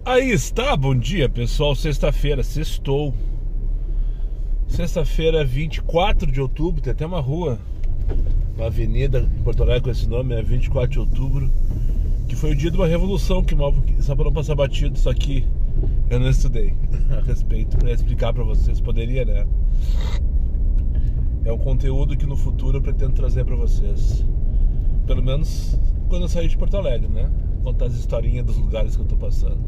Aí está, bom dia pessoal, sexta-feira, sextou. Sexta-feira, 24 de outubro, tem até uma rua, uma avenida em Porto Alegre com esse nome, é 24 de outubro, que foi o dia de uma revolução, só para não passar batido, só que eu não estudei a respeito, para explicar para vocês, poderia, né? É um conteúdo que no futuro eu pretendo trazer para vocês, pelo menos quando eu sair de Porto Alegre, né? Contar as historinhas dos lugares que eu tô passando.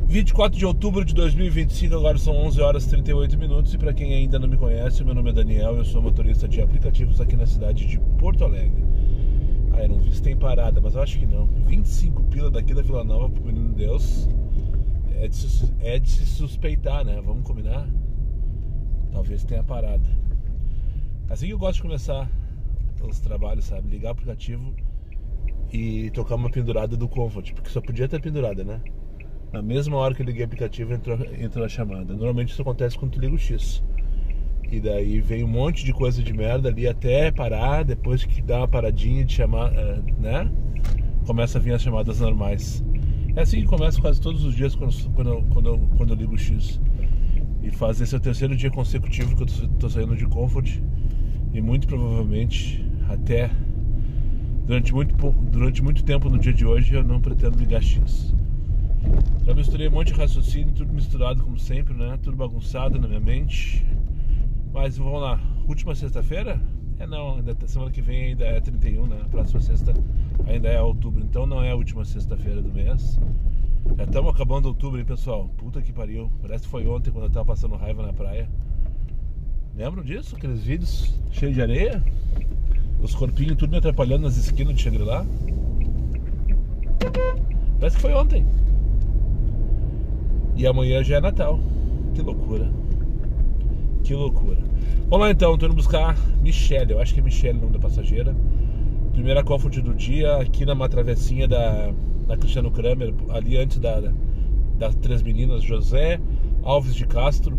24 de outubro de 2025, agora são 11 horas e 38 minutos. E para quem ainda não me conhece, meu nome é Daniel, eu sou motorista de aplicativos aqui na cidade de Porto Alegre. Eu não vi se tem parada, mas eu acho que não. 25 pila daqui da Vila Nova pro Menino Deus é de se suspeitar, né? Vamos combinar? Talvez tenha parada. Assim que eu gosto de começar os trabalhos, sabe? Ligar o aplicativo e tocar uma pendurada do Comfort, porque só podia ter pendurada, né? Na mesma hora que eu liguei o aplicativo entrou a chamada. Normalmente isso acontece quando tu liga o X. E daí vem um monte de coisa de merda ali até parar. Depois que dá uma paradinha de chamar, né? Começa a vir as chamadas normais. É assim que começa quase todos os dias quando eu ligo o X. E faz esse é o terceiro dia consecutivo que eu tô saindo de Comfort. E muito provavelmente até durante muito tempo no dia de hoje eu não pretendo ligar X. Já misturei um monte de raciocínio, tudo misturado como sempre, né? Tudo bagunçado na minha mente. Mas vamos lá, última sexta-feira? Não, semana que vem ainda é 31, né? A próxima sexta ainda é outubro, então não é a última sexta-feira do mês. Já estamos acabando outubro, hein, pessoal? Puta que pariu, parece que foi ontem quando eu tava passando raiva na praia. Lembram disso? Aqueles vídeos cheios de areia? Os corpinhos tudo me atrapalhando nas esquinas de Shangri-La. Parece que foi ontem. E amanhã já é Natal. Que loucura. Que loucura. Vamos lá então, tô indo buscar Michelle. Eu acho que é Michelle o nome da passageira. Primeira Comfort do dia, aqui numa travessinha da Cristiano Kramer, ali antes das Três Meninas, José Alves de Castro.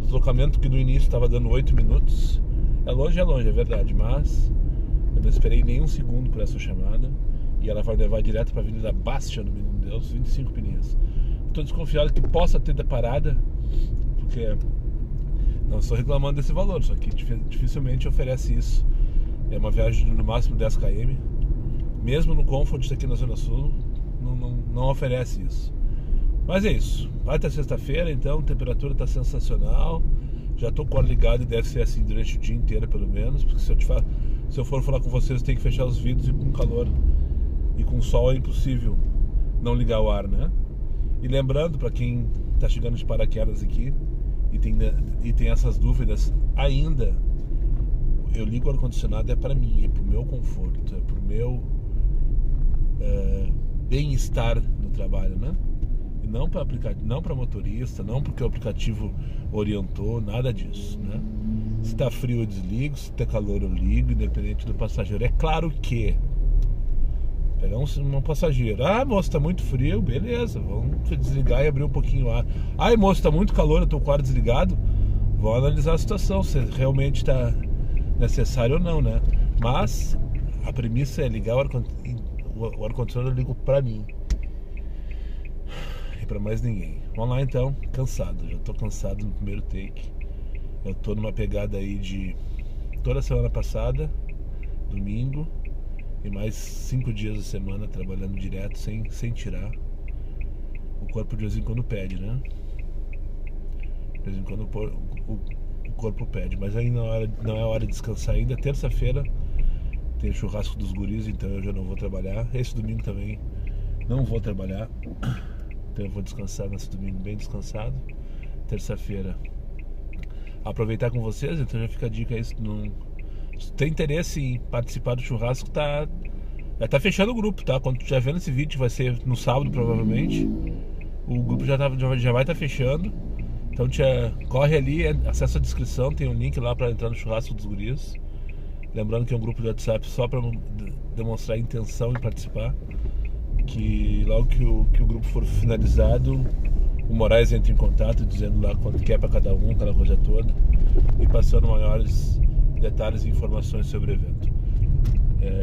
Deslocamento que no início estava dando 8 minutos. É longe, é verdade, mas eu não esperei nem um segundo por essa chamada. E ela vai levar direto para a Avenida Bastia, no Menino Deus, 25 pininhas. Estou desconfiado que possa ter parada, porque não estou reclamando desse valor, só que dificilmente oferece isso. É uma viagem de no máximo 10 km. Mesmo no Comfort aqui na Zona Sul, não oferece isso. Mas é isso. Vai até sexta-feira, então, a temperatura está sensacional. Já estou com o ar ligado e deve ser assim durante o dia inteiro, pelo menos. Porque se eu for falar com vocês, eu tenho que fechar os vidros e com calor e com sol é impossível não ligar o ar, né? E lembrando, para quem está chegando de paraquedas aqui e tem essas dúvidas ainda, eu ligo o ar-condicionado é para mim, é para o meu conforto, é para o meu bem-estar no trabalho, né? E não para aplicativo, não para motorista, não porque o aplicativo orientou, nada disso, né? Se está frio eu desligo, se está calor eu ligo, independente do passageiro. É claro que pegar um passageiro, moço, tá muito frio, beleza, vamos desligar e abrir um pouquinho o ar. Moço, tá muito calor, eu tô com o ar desligado. Vou analisar a situação, se realmente está necessário ou não, né? Mas a premissa é ligar o ar-condicionado, eu ligo pra mim e pra mais ninguém. Vamos lá então, cansado, já tô cansado no primeiro take. Eu tô numa pegada aí de toda a semana passada, domingo, e mais 5 dias da semana trabalhando direto, sem tirar. O corpo de vez em quando pede, né? De vez em quando o corpo pede, mas aí não é hora de descansar ainda. Terça-feira tem o churrasco dos guris, então eu já não vou trabalhar. Esse domingo também não vou trabalhar, então eu vou descansar nesse domingo bem descansado. Terça-feira aproveitar com vocês, então já fica a dica aí, se tem interesse em participar do churrasco, já tá fechando o grupo, tá? Quando tu já vendo esse vídeo, vai ser no sábado provavelmente, o grupo já vai estar fechando. Então corre ali, acessa a descrição, tem um link lá para entrar no churrasco dos guris. Lembrando que é um grupo de WhatsApp só para demonstrar intenção em participar. Que logo que o grupo for finalizado, o Moraes entra em contato dizendo lá quanto quer para cada um, aquela coisa toda, e passando maiores detalhes e informações sobre o evento.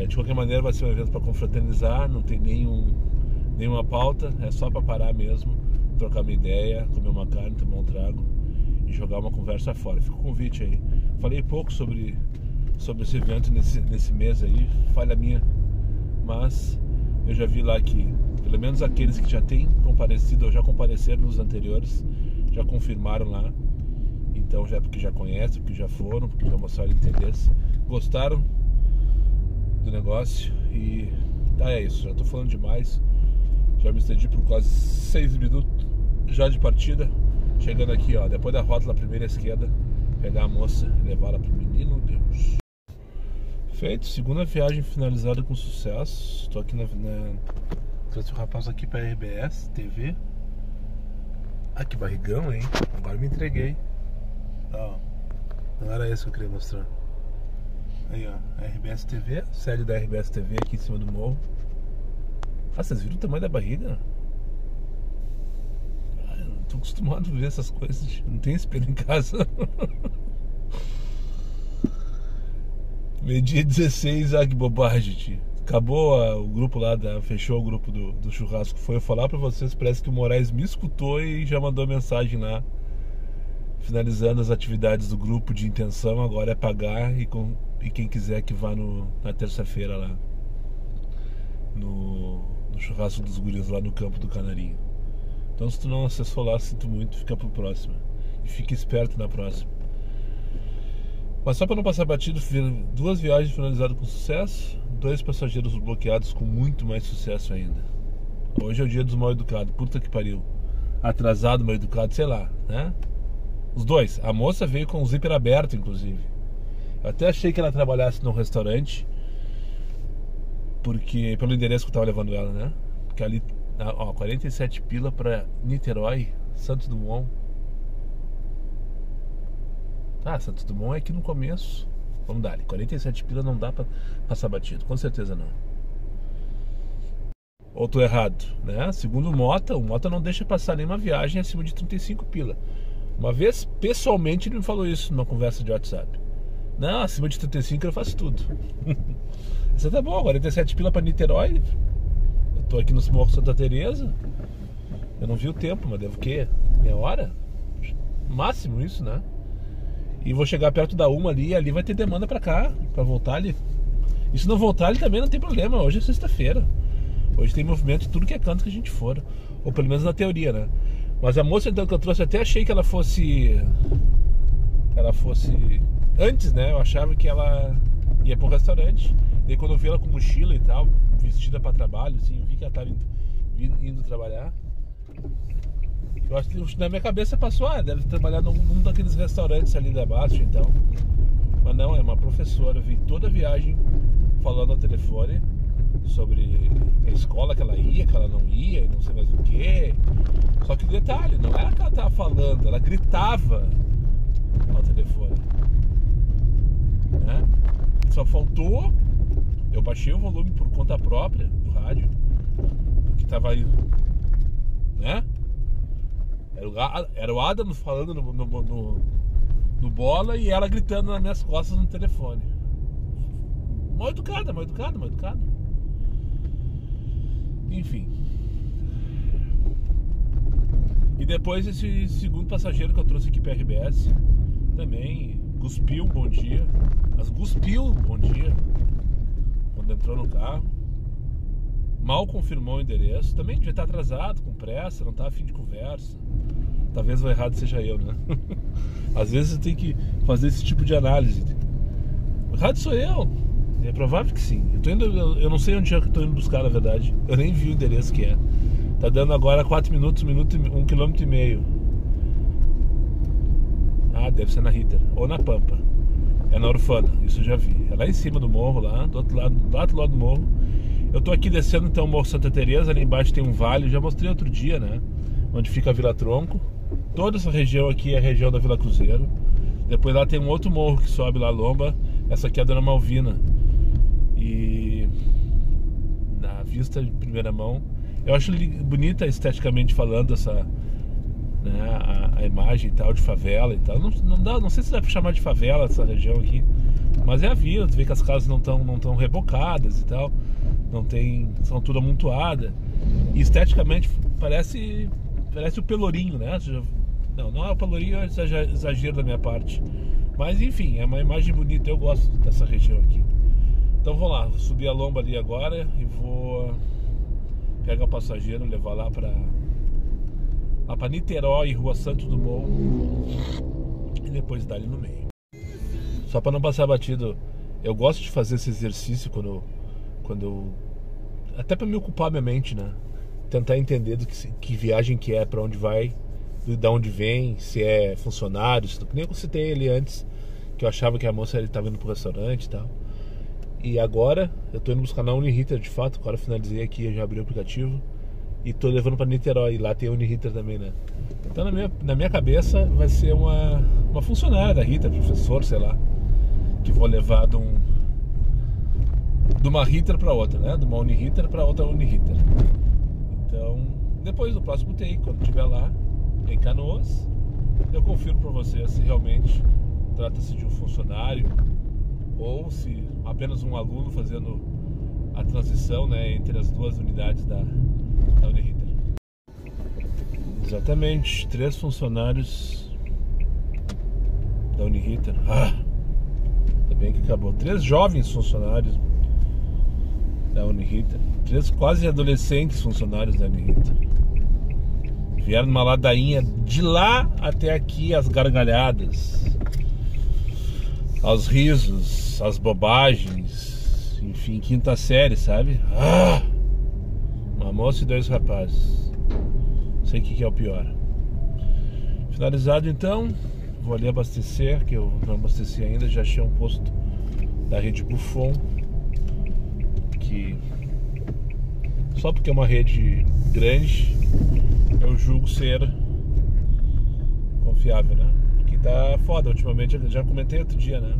De qualquer maneira vai ser um evento para confraternizar, não tem nenhuma pauta, é só pra parar mesmo, trocar uma ideia, comer uma carne, tomar um trago e jogar uma conversa fora. Fica o convite aí. Falei pouco sobre esse evento nesse mês aí, falha minha, mas eu já vi lá que pelo menos aqueles que já têm comparecido ou já compareceram nos anteriores já confirmaram lá. Então já porque já conhecem, porque já foram, porque já mostraram interesse, gostaram do negócio. E é isso, já tô falando demais. Já me estendi por quase 6 minutos já de partida. Chegando aqui, ó, depois da rótula primeira à esquerda, pegar a moça e levar ela pro Menino Deus. Feito, segunda viagem finalizada com sucesso. Estou aqui trouxe o rapaz aqui pra RBS TV. Ah, que barrigão, hein? Agora me entreguei. Ó, não era isso que eu queria mostrar. Aí, ó, RBS TV, sede da RBS TV aqui em cima do morro. Ah, vocês viram o tamanho da barriga? Ah, eu não tô acostumado a ver essas coisas. Não tem espelho em casa. Meio-dia 16, que bobagem, tio. Acabou o grupo lá, fechou o grupo do churrasco. Foi eu falar pra vocês, parece que o Moraes me escutou e já mandou mensagem lá, finalizando as atividades do grupo de intenção. Agora é pagar e quem quiser que vá na terça-feira lá no churrasco dos guris lá no campo do Canarinho. Então se tu não acessou lá, sinto muito, fica pro próximo. E fique esperto na próxima. Mas só para não passar batido, 2 viagens finalizadas com sucesso, 2 passageiros bloqueados com muito mais sucesso ainda. Hoje é o dia dos mal educados, puta que pariu. Atrasado, mal educado, sei lá, né? Os 2. A moça veio com o zíper aberto, inclusive. Eu até achei que ela trabalhasse num restaurante, porque pelo endereço que eu tava levando ela, né? Porque ali, ó, 47 pila pra Niterói, Santos Dumont. Ah, Santos Dumont é aqui no começo. Vamos dar, 47 pila não dá pra passar batido, com certeza não. Ou tô errado, né? Segundo o Mota não deixa passar nenhuma viagem acima de 35 pila. Uma vez, pessoalmente, ele me falou isso numa conversa de WhatsApp. Não, acima de 35 eu faço tudo. Isso tá bom, 47 pila pra Niterói. Eu tô aqui no Morro Santa Teresa. Eu não vi o tempo, mas devo o quê? Meia hora? Máximo isso, né? E vou chegar perto da uma ali, e ali vai ter demanda pra cá, pra voltar ali. E se não voltar ali também não tem problema, hoje é sexta-feira. Hoje tem movimento tudo que é canto que a gente for. Ou pelo menos na teoria, né? Mas a moça então que eu trouxe, até achei que ela fosse antes, né? Eu achava que ela ia pro restaurante. Daí quando eu vi ela com mochila e tal, vestida pra trabalho, assim, eu vi que ela tava indo trabalhar. Eu acho que na minha cabeça passou, deve trabalhar num daqueles restaurantes ali da Baixa, então. Mas não, é uma professora. Eu vi toda a viagem falando ao telefone sobre a escola que ela não ia e não sei mais o que. Só que o detalhe, não era que ela tava falando, ela gritava ao telefone, né? Só faltou, eu baixei o volume por conta própria do rádio, que tava aí, né? Era o Adam falando no bola e ela gritando nas minhas costas no telefone. Mal educada. Enfim. E depois esse segundo passageiro que eu trouxe aqui para RBS também cuspiu um bom dia. Mas cuspiu um bom dia quando entrou no carro. Mal confirmou o endereço. Também devia estar atrasado, com pressa, não tá a fim de conversa. Talvez o errado seja eu, né? Às vezes você tem que fazer esse tipo de análise. O errado sou eu. É provável que sim. Eu não sei onde é que eu tô indo buscar, na verdade. Eu nem vi o endereço que é. Tá dando agora 4 minutos, 1,5 km. Ah, deve ser na Ritter. Ou na Pampa. É na Orfana, isso eu já vi. É lá em cima do morro, lá do outro lado do morro. Eu tô aqui descendo então o Morro Santa Teresa. Ali embaixo tem um vale, já mostrei outro dia, né? Onde fica a Vila Tronco. Toda essa região aqui é a região da Vila Cruzeiro. Depois lá tem um outro morro que sobe lá a lomba. Essa aqui é a Dona Malvina. E na vista de primeira mão, eu acho bonita esteticamente falando essa, né, a imagem e tal de favela e tal. Não sei se dá pra chamar de favela essa região aqui, mas é a vila. Tu vê que as casas não tão rebocadas e tal. não tem, são tudo amontoada. E esteticamente parece o Pelourinho, né? Não é o Pelourinho, é exagero da minha parte. Mas enfim, é uma imagem bonita, eu gosto dessa região aqui. Então vou lá, vou subir a lomba ali agora e vou pegar o passageiro, levar lá pra Niterói, Rua Santos Dumont, e depois dar ali no meio. Só para não passar batido, eu gosto de fazer esse exercício quando até para me ocupar minha mente, né? Tentar entender que viagem que é, para onde vai, de onde vem, se é funcionário, nem eu citei ele antes, que eu achava que a moça estava indo pro restaurante e tal. E agora eu tô indo buscar na Uniriter, de fato. Agora eu finalizei aqui, eu já abri o aplicativo e tô levando para Niterói, lá tem a Uniriter também, né? Então na minha cabeça vai ser uma funcionária da Riter, professor, sei lá, que vou levar de uma Riter para outra, né? De uma Uniriter para outra Uniriter. Então, depois do próximo take, quando estiver lá em Canoas, eu confirmo para vocês se realmente trata-se de um funcionário ou se apenas um aluno fazendo a transição, né, entre as duas unidades da Uniriter. Exatamente, 3 funcionários da Uniriter. Ainda bem que acabou. 3 jovens funcionários da Uniriter, 3 quase adolescentes funcionários da Uniriter. Vieram numa ladainha de lá até aqui, as gargalhadas, aos risos, as bobagens, enfim, quinta série, sabe? Uma moça e 2 rapazes. Sei o que é o pior. Finalizado então, vou ali abastecer, que eu não abasteci ainda, já achei um posto da rede Buffon, que só porque é uma rede grande eu julgo ser confiável, né? Que tá foda ultimamente, eu já comentei outro dia, né?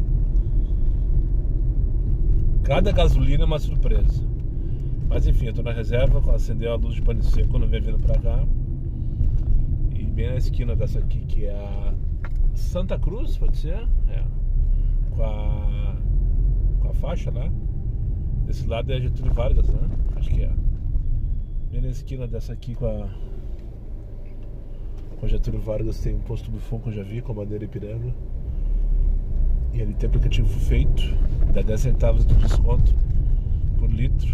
Cada gasolina é uma surpresa. Mas enfim, eu tô na reserva, acendeu a luz de pane seco quando vem vindo pra cá. E bem na esquina dessa aqui, que é a Santa Cruz, pode ser? É. Com a faixa lá. Desse lado é Getúlio Vargas, né? Acho que é. Bem na esquina dessa aqui com a Getúlio Vargas tem um posto Buffon que eu já vi, com a bandeira Ipiranga. E ali tem aplicativo feito, dá 10 centavos de desconto por litro.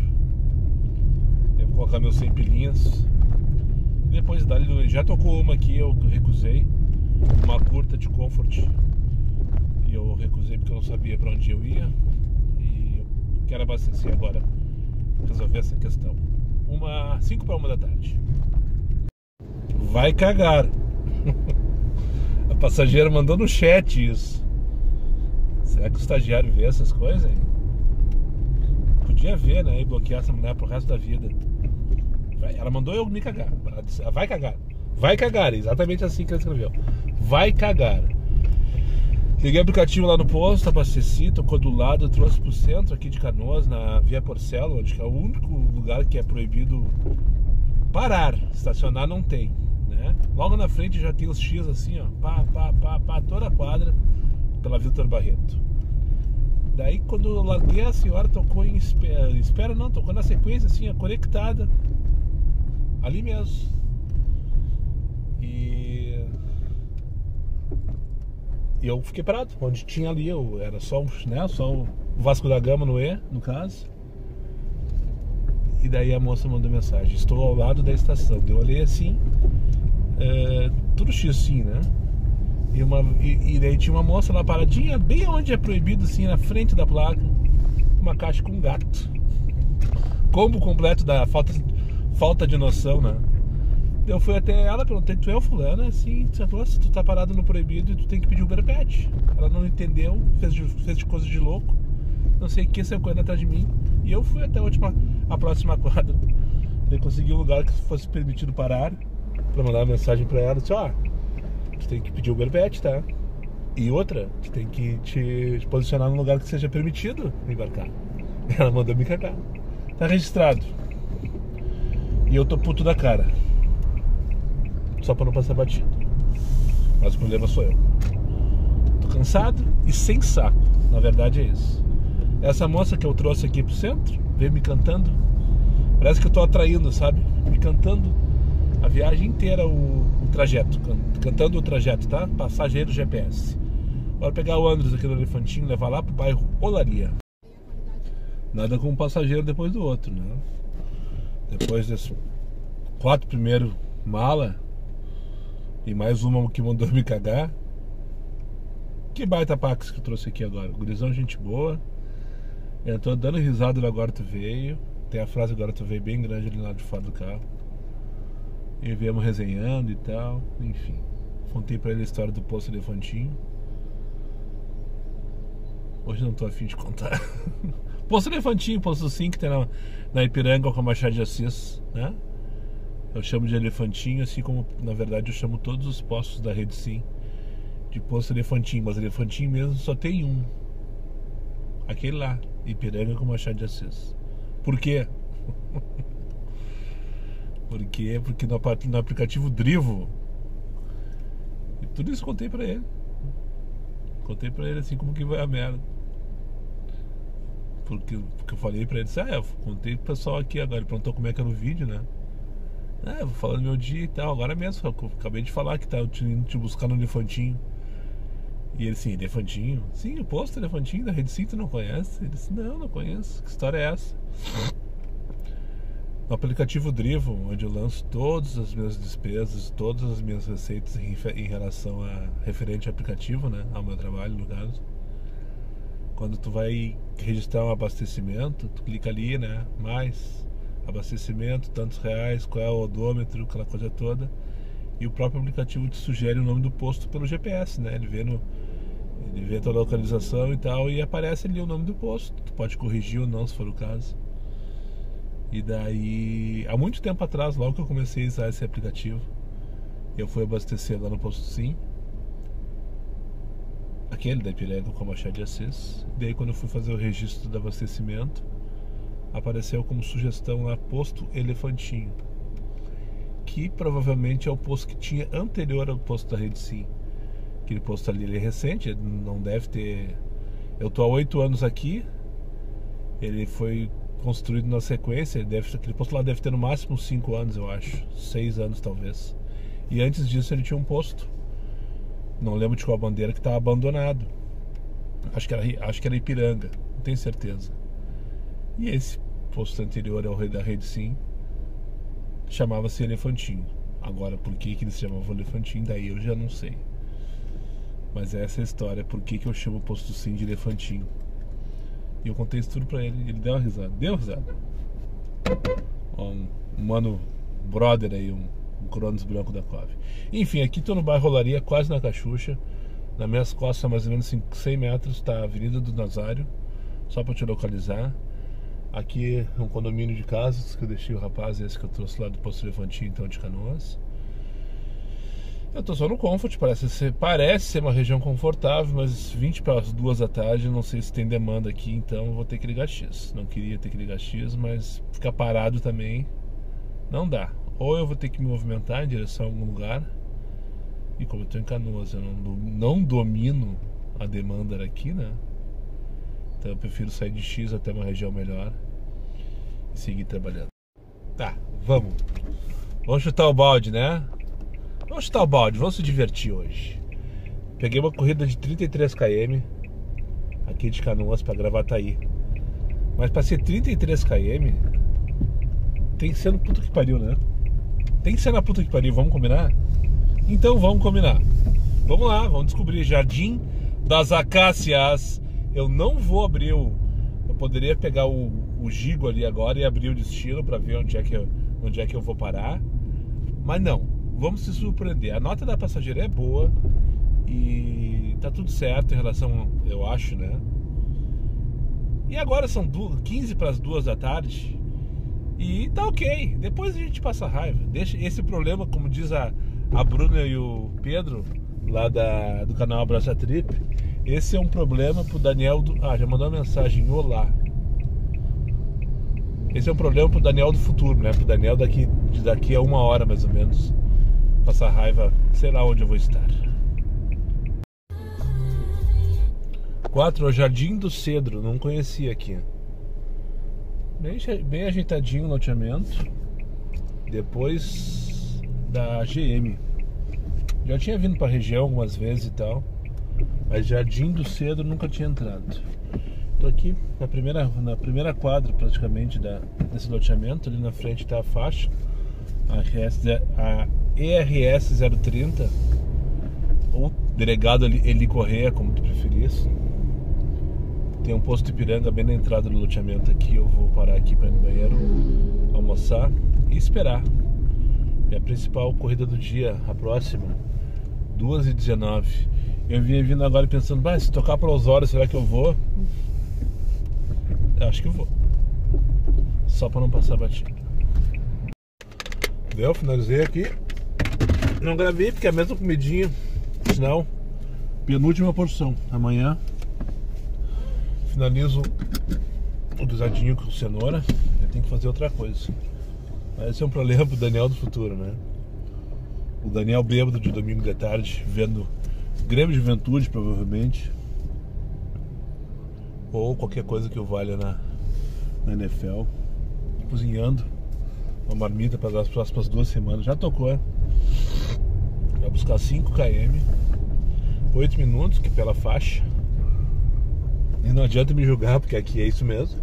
Eu vou colocar meus 100 pilinhas. Depois dali, já tocou uma aqui, eu recusei. Uma curta de Comfort. E eu recusei porque eu não sabia pra onde eu ia. E eu quero abastecer agora, resolver essa questão. 5 para 1 da tarde. Vai cagar. A passageira mandou no chat isso. Será que o estagiário vê essas coisas, hein? Podia ver, né? E bloquear essa mulher pro resto da vida. Ela mandou eu me cagar. Ela disse, vai cagar. Vai cagar, exatamente assim que ela escreveu. Vai cagar. Liguei o aplicativo lá no posto, abasteci, tocou do lado, trouxe pro centro aqui de Canoas, na Via Porcelo, onde que é o único lugar que é proibido parar. Estacionar não tem, né? Logo na frente já tem os X assim, ó, pá, toda a quadra, pela Vitor Barreto. Daí quando eu larguei, a senhora tocou em espera não, tocou na sequência assim, ó, conectada, ali mesmo. E eu fiquei parado, onde tinha ali, era só, né, só o Vasco da Gama no E, no caso. E daí a moça mandou mensagem, estou ao lado da estação. Eu olhei assim, tudo X sim, né? E daí tinha uma moça lá paradinha, bem onde é proibido, assim, na frente da placa, uma caixa com um gato. Combo completo da falta de noção, né? Eu fui até ela, perguntei, tu é o fulano? Assim, nossa, tu tá parado no proibido e tu tem que pedir Uber Pet. Ela não entendeu, fez de coisa de louco, não sei o que, saiu correndo atrás de mim. E eu fui até a próxima quadra. Daí consegui um lugar que fosse permitido parar, pra mandar uma mensagem pra ela, disse, tu tem que pedir Uber Pet, tá? E outra, tu tem que te posicionar num lugar que seja permitido embarcar. Ela mandou me cagar. Tá registrado. E eu tô puto da cara, só pra não passar batido. Mas o problema sou eu. Tô cansado e sem saco. Na verdade é isso. Essa moça que eu trouxe aqui pro centro, Veio me cantando. Parece que eu tô atraindo, sabe? Me cantando a viagem inteira, o trajeto. Cantando o trajeto, tá? Passageiro GPS. Bora pegar o Andros aqui no Elefantinho, levar lá pro bairro Olaria. Nada como um passageiro depois do outro, né? Depois desses 4 primeiros mala e mais uma que mandou me cagar. Que baita Pax que eu trouxe aqui agora. Gurizão, gente boa. Eu tô dando risada do Agora Tu Veio. Tem a frase Agora Tu Veio bem grande ali lá de fora do carro. E viemos resenhando e tal. Enfim, contei pra ele a história do Posto Elefantinho. Hoje não tô afim de contar. Posto Elefantinho, Posto 5, que tem na Ipiranga com a Machado de Assis, né? Eu chamo de Elefantinho, assim como na verdade eu chamo todos os postos da Rede Sim de Posto Elefantinho. Mas Elefantinho mesmo só tem um. Aquele lá, Ipiranga com Machado de Assis. Por quê? Por quê? Porque no aplicativo Drivo, e tudo isso contei pra ele. Contei pra ele assim como que vai a merda. Porque eu falei pra ele, eu contei pro pessoal aqui agora. Ele perguntou como é que era o vídeo, né? Eu vou falando meu dia e tal. Agora mesmo, eu acabei de falar que tá indo te buscar no Elefantinho. E ele assim, Elefantinho? Sim, o posto Elefantinho da Rede Sim, tu não conhece? Ele disse, não conheço. Que história é essa? No aplicativo Drivo, onde eu lanço todas as minhas despesas, todas as minhas receitas em relação a referente ao aplicativo, né? Ao meu trabalho, no caso. Quando tu vai registrar um abastecimento, tu clica ali, né? Mais abastecimento, tantos reais, qual é o odômetro, aquela coisa toda. E o próprio aplicativo te sugere o nome do posto pelo GPS, né? Ele vê a tua localização e tal, e aparece ali o nome do posto. Tu pode corrigir ou não, se for o caso. E daí, há muito tempo atrás, logo que eu comecei a usar esse aplicativo, eu fui abastecer lá no Posto Sim, aquele da Ipiranga com a Machado de Assis. E daí, quando eu fui fazer o registro do abastecimento, apareceu como sugestão lá Posto Elefantinho, que provavelmente é o posto que tinha anterior ao posto da Rede Sim. Aquele posto ali, ele é recente, ele não deve ter... Eu tô há 8 anos aqui, ele foi construído na sequência, aquele posto lá deve ter no máximo 5 anos, eu acho, 6 anos talvez. E antes disso ele tinha um posto, não lembro de qual bandeira, que estava abandonado. Acho que era Ipiranga, não tenho certeza. E esse posto anterior ao da Rede Sim chamava-se Elefantinho. Agora, por que eles chamavam Elefantinho, daí eu já não sei. Mas essa é a história, por que eu chamo o Posto Sim de Elefantinho. E eu contei isso tudo pra ele, ele deu uma risada. Deu risada. Um mano brother aí, um Cronos branco da Cove. Enfim, aqui tô no bairro Olaria, quase na Cachucha. Nas minhas costas, mais ou menos 100 metros, tá a Avenida do Nazário. Só pra te localizar. Aqui é um condomínio de casas que eu deixei o rapaz, esse que eu trouxe lá do Posto Elefantinho, então, de Canoas. Eu tô só no Comfort, parece ser uma região confortável, mas 20 para as 2 da tarde, não sei se tem demanda aqui, então eu vou ter que ligar X. Não queria ter que ligar X, mas ficar parado também não dá. Ou eu vou ter que me movimentar em direção a algum lugar, e como eu tô em Canoas, eu não domino a demanda aqui, né? Então eu prefiro sair de X até uma região melhor e seguir trabalhando. Tá, vamos chutar o balde, né? Vamos chutar o balde, vamos se divertir hoje. Peguei uma corrida de 33 km aqui de Canoas pra Gravataí. Mas pra ser 33 km tem que ser no puta que pariu, né? Tem que ser na puta que pariu, vamos combinar? Então vamos combinar. Vamos lá, vamos descobrir. Jardim das Acácias. Eu não vou abrir eu poderia pegar o Gigo ali agora e abrir o destino pra ver onde é que eu vou parar. Mas não. Vamos se surpreender. A nota da passageira é boa e tá tudo certo em relação, eu acho, né? E agora são 15 para as 2 da tarde e tá ok. Depois a gente passa raiva. Deixa esse problema, como diz a Bruna e o Pedro lá do canal Abraça Trip. Esse é um problema pro Daniel já mandou uma mensagem, olá. Esse é um problema pro Daniel do futuro, né? Pro Daniel daqui a 1 hora mais ou menos. Passar raiva, sei lá onde eu vou estar. 4, o Jardim do Cedro, não conhecia aqui. bem ajeitadinho o loteamento. Depois da GM. Já tinha vindo pra região algumas vezes e tal, mas Jardim do Cedro nunca tinha entrado. Tô aqui na primeira quadra praticamente desse loteamento. Ali na frente tá a faixa, a ERS 030, ou delegado Eli Correia, como tu preferisse. Tem um posto Ipiranga bem na entrada do loteamento aqui. Eu vou parar aqui para ir no banheiro, almoçar e esperar. É a principal corrida do dia, a próxima, 2h19. Eu vinha vindo agora pensando, se tocar para Osório, será que eu vou? Eu acho que eu vou. Só para não passar batido. Deu, finalizei aqui. Não gravei porque é a mesma comidinha. Sinal, penúltima porção. Amanhã finalizo o guisadinho com cenoura. Eu tenho que fazer outra coisa. Mas esse é um problema pro Daniel do futuro, né? O Daniel bêbado de domingo de tarde, vendo Grêmio de Juventude, provavelmente. Ou qualquer coisa que eu valha na NFL. Cozinhando uma marmita para as próximas 2 semanas. Já tocou, é? Vai buscar 5 km, 8 minutos, que é pela faixa. E não adianta me julgar, porque aqui é isso mesmo.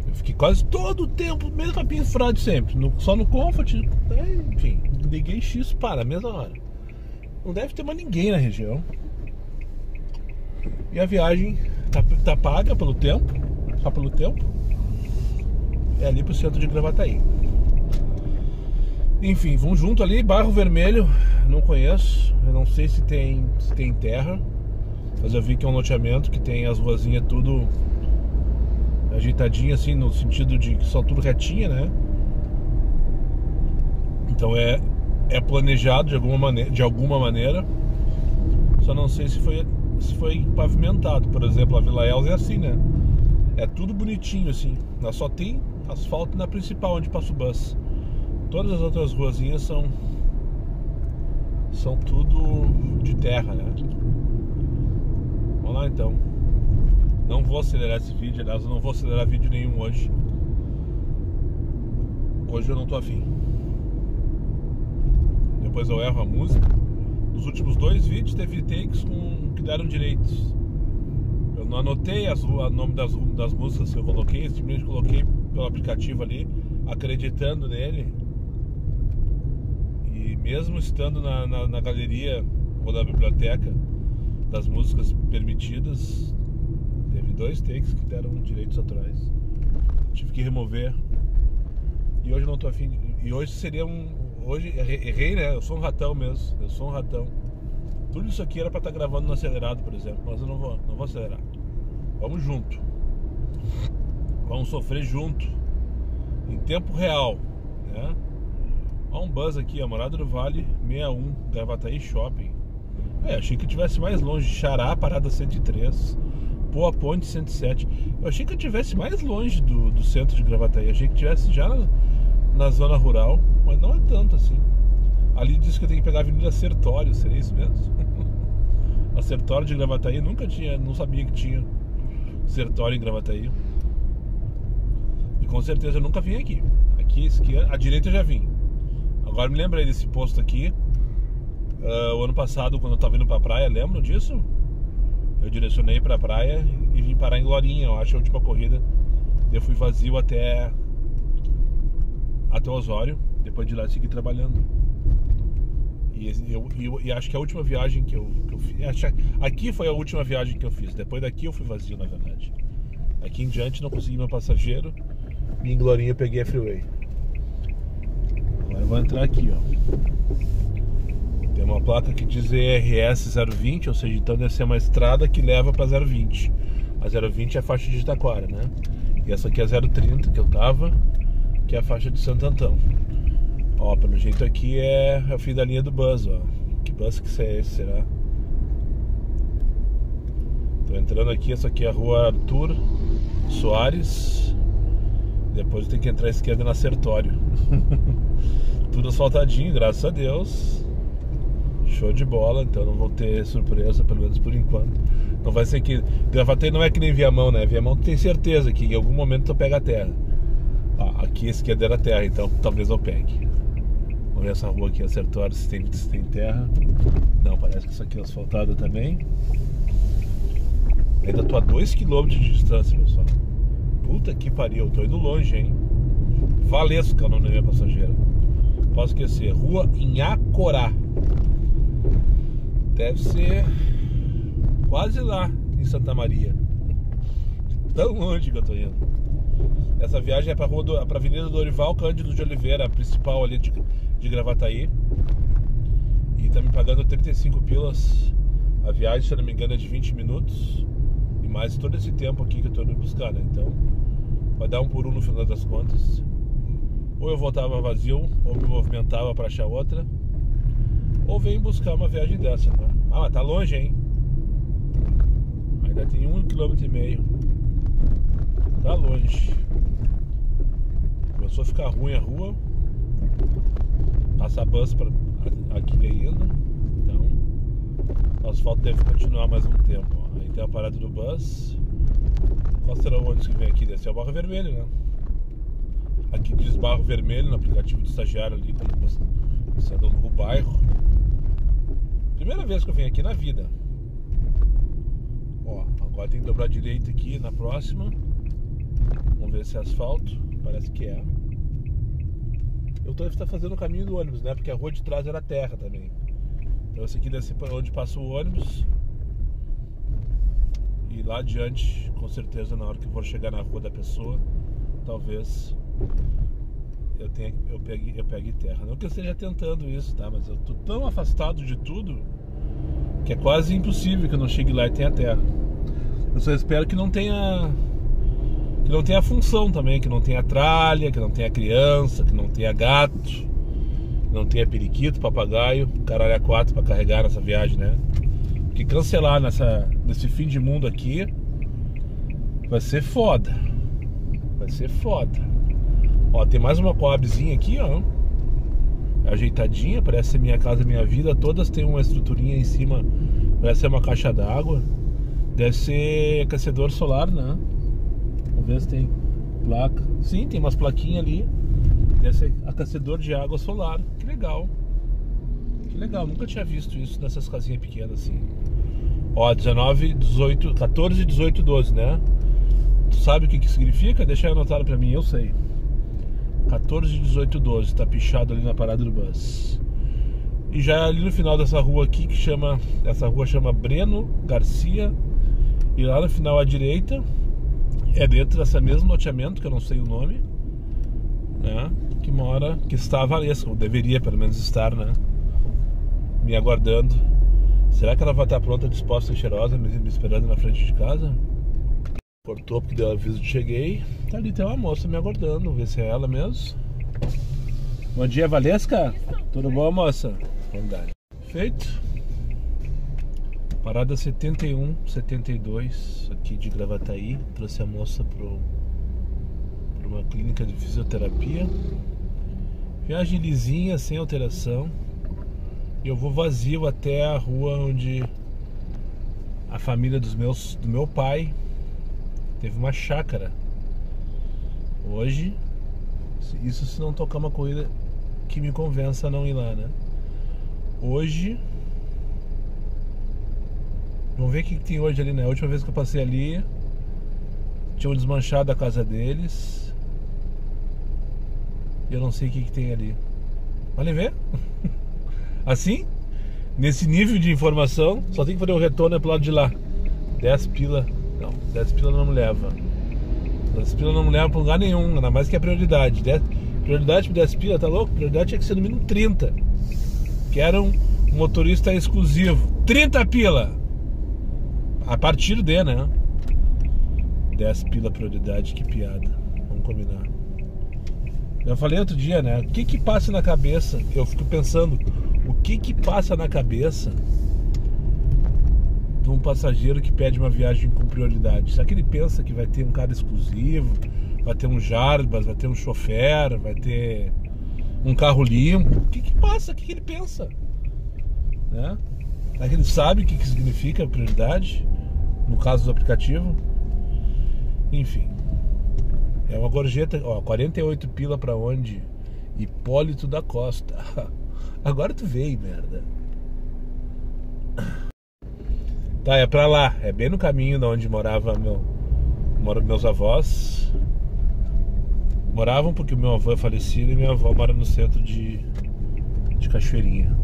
Eu fiquei quase todo o tempo, mesmo papinho furado sempre. Só no Comfort, enfim, liguei X para a mesma hora. Não deve ter mais ninguém na região. E a viagem tá paga pelo tempo, só pelo tempo. É ali pro centro de Gravataí. Enfim, vamos junto ali, Barro Vermelho, não conheço. Eu não sei se tem terra, mas eu vi que é um loteamento que tem as ruazinhas tudo ajeitadinha assim, no sentido de que são tudo retinha, né? Então é planejado de alguma maneira. Só não sei se foi pavimentado. Por exemplo, a Vila Elza é assim, né? É tudo bonitinho assim. Nós só tem asfalto na principal, onde passa o bus. Todas as outras ruazinhas são tudo de terra, né? Vamos lá então. Não vou acelerar esse vídeo, aliás, eu não vou acelerar vídeo nenhum hoje. Hoje eu não tô afim. Depois eu erro a música. Nos últimos 2 vídeos teve takes que deram direitos. Eu não anotei o nome das músicas que eu coloquei, simplesmente coloquei pelo aplicativo ali, acreditando nele. E mesmo estando na galeria ou na biblioteca das músicas permitidas, teve 2 takes que deram direitos autorais. Tive que remover. E hoje eu não tô afim. E hoje seria hoje errei, né? Eu sou um ratão mesmo. Eu sou um ratão. Tudo isso aqui era pra estar gravando no acelerado, por exemplo. Mas eu não vou acelerar. Vamos junto. Vamos sofrer junto. Em tempo real, né? Olha um bus aqui, a Morada do Vale 61, Gravataí Shopping. Achei que eu tivesse mais longe. Xará, parada 103. Boa Ponte 107. Eu achei que eu tivesse mais longe do centro de Gravataí. Achei que tivesse já na zona rural, mas não é tanto assim. Ali diz que eu tenho que pegar a Avenida Sertório. Seria isso mesmo? A Sertório de Gravataí não sabia que tinha Sertório em Gravataí. E com certeza eu nunca vim aqui. Aqui, esquerda, à direita eu já vim. Agora me lembrei desse posto aqui. O ano passado, quando eu tava indo pra praia, lembro disso? Eu direcionei pra praia e vim parar em Glorinha, eu acho, a última corrida. Eu fui vazio até Osório. Depois de lá eu segui trabalhando. E acho que a última viagem que eu fiz, aqui foi a última viagem que eu fiz. Depois daqui eu fui vazio, na verdade. Aqui em diante não consegui meu passageiro. E em Glorinha eu peguei a freeway. Agora eu vou entrar aqui, ó. Tem uma placa que diz ERS 020, ou seja, então deve ser uma estrada que leva para 020. A 020 é a faixa de Itaquara, né? E essa aqui é a 030 que eu tava, que é a faixa de Santo Antão. Ó, pelo jeito aqui é o fim da linha do bus, ó. Que bus que é esse, será? Tô entrando aqui, essa aqui é a rua Arthur Soares. Depois tem que entrar à esquerda na Sertório. Tudo asfaltadinho, graças a Deus. Show de bola, então não vou ter surpresa, pelo menos por enquanto. Não vai ser que... Gravataí não é que nem Viamão, né? Viamão tu tem certeza que em algum momento tu pega a terra. Aqui a esquerda era terra, então talvez eu pegue. Vamos ver essa rua aqui, acertou se tem terra. Não, parece que isso aqui é asfaltado também. Ainda tô a 2 km de distância, pessoal. Puta que pariu, eu tô indo longe, hein? Valesco é o nome da minha passageira. Posso esquecer. Rua Inhacorá. Deve ser quase lá em Santa Maria. Tão longe que eu tô indo. Essa viagem é pra Avenida Dorival Cândido de Oliveira, a principal ali de Gravataí. E tá me pagando 35 pilas. A viagem, se eu não me engano, é de 20 minutos. E mais todo esse tempo aqui que eu tô indo buscar, né? Então vai dar um por um no final das contas. Ou eu voltava vazio, ou me movimentava pra achar outra, ou venho buscar uma viagem dessa, né? Mas tá longe, hein? Ainda tem 1,5 km. Tá longe. Começou a ficar ruim a rua. Passa bus aqui ainda. Então o asfalto deve continuar mais um tempo. Aí tem a parada do bus. Qual será o ônibus que vem aqui? Deve ser o Barro Vermelho, né? Aqui diz Barro Vermelho no aplicativo do estagiário ali, quando você anda no bairro. Primeira vez que eu venho aqui na vida. Ó, agora tem que dobrar direito aqui na próxima. Vamos ver se é asfalto. Parece que é. Eu tô fazendo o caminho do ônibus, né? Porque a rua de trás era terra também. Então esse aqui deve ser onde passa o ônibus. E lá adiante, com certeza, na hora que eu for chegar na rua da pessoa, talvez eu pegue terra. Não que eu esteja tentando isso, tá? Mas eu tô tão afastado de tudo que é quase impossível que eu não chegue lá e tenha terra. Eu só espero que não tenha função também, que não tenha tralha, que não tenha criança, que não tenha gato, que não tenha periquito, papagaio, caralho a 4 pra carregar nessa viagem, né? Porque cancelar nesse fim de mundo aqui vai ser foda. Vai ser foda. Ó, tem mais uma coabzinha aqui, ó. Ajeitadinha, parece ser Minha Casa Minha Vida. Todas têm uma estruturinha em cima. Parece ser uma caixa d'água. Deve ser aquecedor solar, né? Vamos ver se tem placa. Sim, tem umas plaquinhas ali. Deve ser aquecedor de água solar. Que legal. Que legal, nunca tinha visto isso nessas casinhas pequenas assim. Ó, 19, 18, 14, 18, 12, né? Tu sabe o que significa? Deixa aí anotado pra mim, eu sei. 14, 18, 12, tá pichado ali na parada do bus. E já é ali no final dessa rua aqui, essa rua chama Breno Garcia. E lá no final à direita, é dentro dessa mesmo loteamento, que eu não sei o nome, né? Que está a Valesca, ou deveria pelo menos estar, né? Me aguardando. Será que ela vai estar pronta, disposta e cheirosa, me esperando na frente de casa? Cortou porque deu aviso de cheguei. Tá ali, tem uma moça me aguardando. Vamos ver se é ela mesmo. Bom dia, Valesca. Tudo bom, moça? Vamos dar. Feito. Parada 71, 72 aqui de Gravataí. Trouxe a moça para uma clínica de fisioterapia. Viagem lisinha, sem alteração. E eu vou vazio até a rua onde a família do meu pai teve uma chácara. Hoje, isso se não tocar uma corrida que me convença a não ir lá, né? Hoje, vamos ver o que tem hoje ali, né? A última vez que eu passei ali, tinham desmanchado a casa deles. E eu não sei o que tem ali. Vale ver? Assim, nesse nível de informação, só tem que fazer o retorno pro lado de lá. 10 pila. Não, 10 pila não me leva. 10 pila não me leva pra lugar nenhum, ainda mais que é prioridade. Prioridade pro 10 pila, tá louco? Prioridade tinha que ser no mínimo 30. Que era um motorista exclusivo. 30 pila! A partir de, né? 10 pila prioridade, que piada. Vamos combinar. Eu falei outro dia, né? O que passa na cabeça? Eu fico pensando, o que passa na cabeça de um passageiro que pede uma viagem com prioridade? Será que ele pensa que vai ter um cara exclusivo, vai ter um Jarbas, vai ter um chofer, vai ter um carro limpo? O que passa? O que ele pensa? Né? Será que ele sabe o que significa prioridade? No caso do aplicativo? Enfim. É uma gorjeta, ó, 48 pila pra onde? Hipólito da Costa. Agora tu veio, merda. Tá, é pra lá. É bem no caminho de onde morava meus avós. Moravam porque o meu avô é falecido e minha avó mora no centro de Cachoeirinha.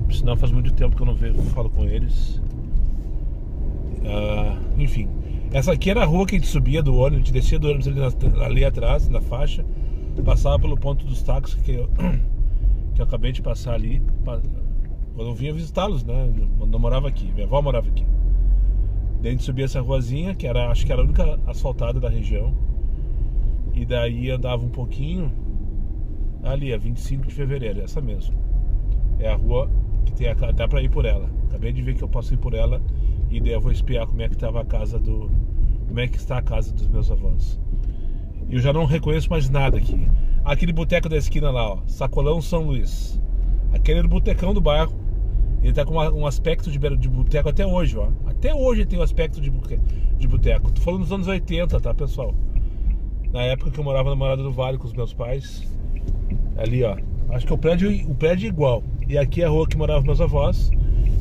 Por sinal, faz muito tempo que eu não falo com eles. Enfim, essa aqui era a rua que a gente subia do ônibus, a gente descia do ônibus ali atrás, na faixa, passava pelo ponto dos táxis que eu acabei de passar ali, quando eu vinha visitá-los, né? Eu não morava aqui, minha avó morava aqui. Daí a gente subia essa ruazinha, que acho que era a única asfaltada da região, e daí andava um pouquinho, ali, a 25 de fevereiro, essa mesmo. É a rua que tem dá pra ir por ela. Acabei de ver que eu posso ir por ela. E daí eu vou espiar como é que estava como é que está a casa dos meus avós. E eu já não reconheço mais nada aqui. Aquele boteco da esquina lá, ó, Sacolão São Luís. Aquele era o botecão do bairro. Ele tá com um aspecto de boteco até hoje, ó. Até hoje ele tem um aspecto de boteco. Tô falando dos anos 80, tá, pessoal? Na época que eu morava na Morada do Vale com os meus pais. Ali, ó. Acho que o prédio é igual. E aqui é a rua que moravam meus avós.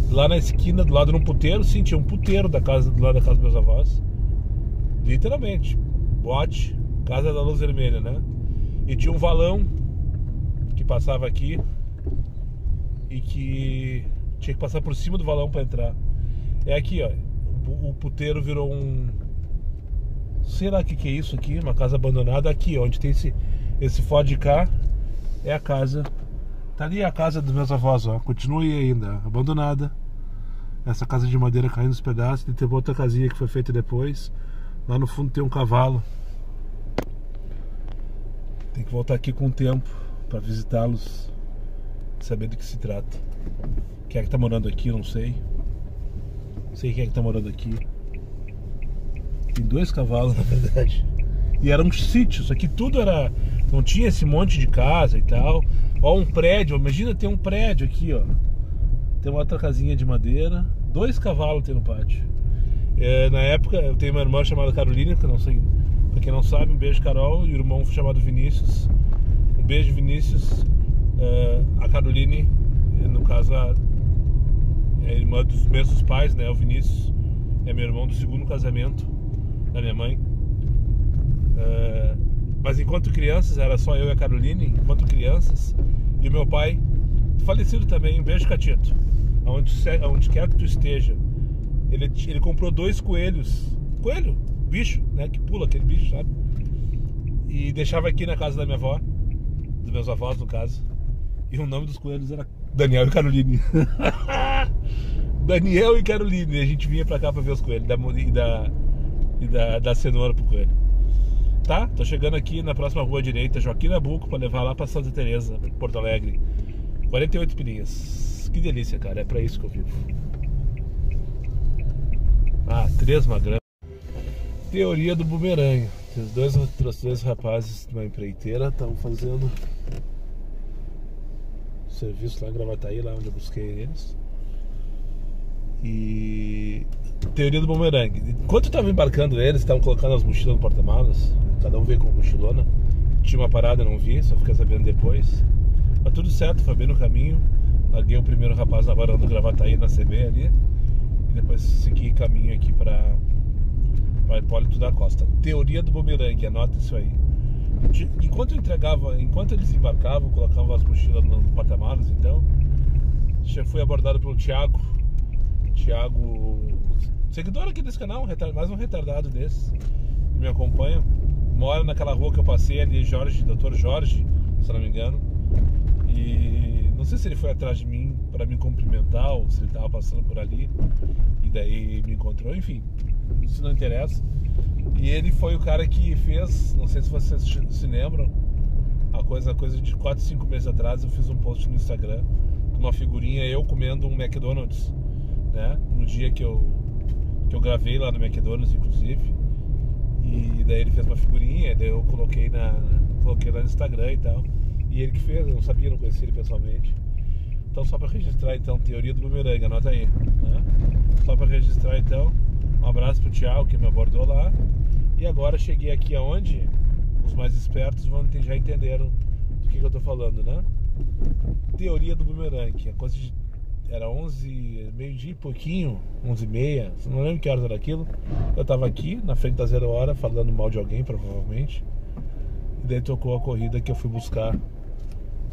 Lá na esquina, do lado de um puteiro, sim, tinha um puteiro do lado da casa dos meus avós. Literalmente. Boate, Casa da Luz Vermelha, né? E tinha um valão que passava aqui e que tinha que passar por cima do valão para entrar. É aqui, ó. O puteiro virou sei lá o que é isso aqui, uma casa abandonada. Aqui, onde tem esse Ford Ka, é a casa. Tá ali a casa dos meus avós, ó. Continua aí ainda, abandonada. Essa casa de madeira caindo nos pedaços. E tem outra casinha que foi feita depois. Lá no fundo tem um cavalo. Tem que voltar aqui com o tempo pra visitá-los, saber do que se trata. Quem é que tá morando aqui, eu não sei. Não sei quem é que tá morando aqui. Tem 2 cavalos, na verdade. E era um sítio, isso aqui tudo era... Não tinha esse monte de casa e tal. Ó, um prédio, imagina ter um prédio aqui, ó. Tem uma outra casinha de madeira. 2 cavalos tem no pátio. Na época, eu tenho uma irmã chamada Carolina, que eu não sei... Pra quem não sabe, um beijo, Carol. E o irmão chamado Vinícius. Um beijo, Vinícius. A Caroline, no caso, é irmã dos mesmos pais, né? O Vinícius é meu irmão do 2º casamento da minha mãe. Mas enquanto crianças, era só eu e a Caroline, enquanto crianças, e o meu pai, falecido também, um beijo, Catito, aonde quer que tu esteja, ele comprou 2 coelhos, bicho, né, que pula aquele bicho, sabe, e deixava aqui na casa da minha avó, dos meus avós no caso, e o nome dos coelhos era Daniel e Caroline. Daniel e Caroline, e a gente vinha pra cá pra ver os coelhos, da cenoura pro coelho. Tá? Tô chegando aqui na próxima rua direita, Joaquim Nabuco, pra levar lá pra Santa Teresa, Porto Alegre. 48 pilinhas. Que delícia, cara. É pra isso que eu vivo. 3 magrão. Teoria do bumerangue. Os 2 rapazes de uma empreiteira estão fazendo serviço lá em Gravataí, lá onde eu busquei eles. E... Teoria do bumerangue. Enquanto eu tava embarcando eles, estavam colocando as mochilas no porta-malas. Cada um veio com mochilona. Tinha uma parada, não vi, só fiquei sabendo depois. Mas tudo certo, foi bem no caminho. Larguei o primeiro rapaz na varanda do Gravataí, na CB ali. E depois segui caminho aqui para Hipólito da Costa. Teoria do bumerangue, anota isso aí. Enquanto eles embarcavam, colocavam as mochilas no porta-malas, então, fui abordado pelo Thiago, seguidor aqui desse canal, mais um retardado desses, que me acompanha. Mora naquela rua que eu passei ali, Dr. Jorge, se não me engano. E não sei se ele foi atrás de mim para me cumprimentar ou se ele estava passando por ali e daí me encontrou, enfim, isso não interessa. E ele foi o cara que fez, não sei se vocês se lembram, a coisa de 4, 5 meses atrás eu fiz um post no Instagram com uma figurinha eu comendo um McDonald's, né? No dia que eu gravei lá no McDonald's, inclusive. E daí ele fez uma figurinha, daí eu coloquei lá no Instagram e tal. E ele que fez, eu não sabia, não conhecia ele pessoalmente. Então só para registrar então, teoria do bumerangue, anota aí, né? Só para registrar então, um abraço pro Thiago que me abordou lá. E agora cheguei aqui aonde? os mais espertos já entenderam do que eu tô falando, né? Teoria do bumerangue, que é coisa de... Era 11, meio-dia e pouquinho, 11h30, não lembro que horas era aquilo. Eu tava aqui, na frente da 0 hora, falando mal de alguém, provavelmente. E daí tocou a corrida que eu fui buscar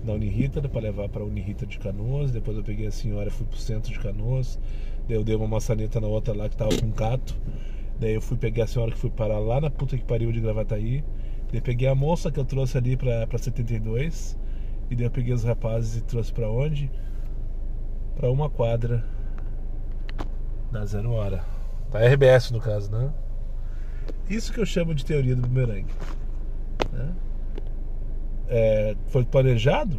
na Uniriter, para levar para a Uniriter de Canoas. Depois eu peguei a senhora e fui pro centro de Canoas. Daí eu dei uma maçaneta na outra lá que tava com cato. Daí eu fui pegar a senhora que fui parar lá na puta que pariu de Gravataí. Daí peguei a moça que eu trouxe ali pra 72. E daí eu peguei os rapazes e trouxe pra onde? Pra uma quadra da 0 hora. Tá RBS no caso, né? Isso que eu chamo de teoria do bumerangue, né? Foi planejado?